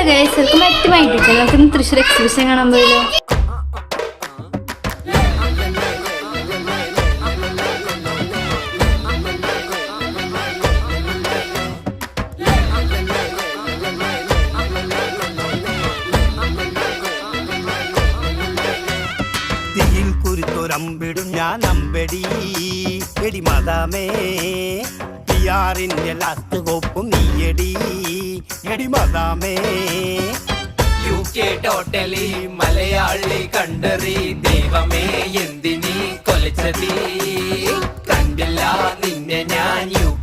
Guys welcome back to my YouTube channel. നമുക്ക് ഇന്ന് Thrissur exhibition കാണാൻ പോയല്ലോ. തീയിൽ കുരുത്തൊരമ്പിടും ഞാൻ അമ്പടി എടി മദാമേ പിയാറിന്റെ ലാസ്റ്റ് കോപ്പും നീയടി എടി മദാമേ UK ടോട്ടലി മലയാളി കണ്ടറി ദൈവമേ എന്തിനീ കൊലച്ചതി കണ്ടില്ല നിന്നെ ഞാൻ UK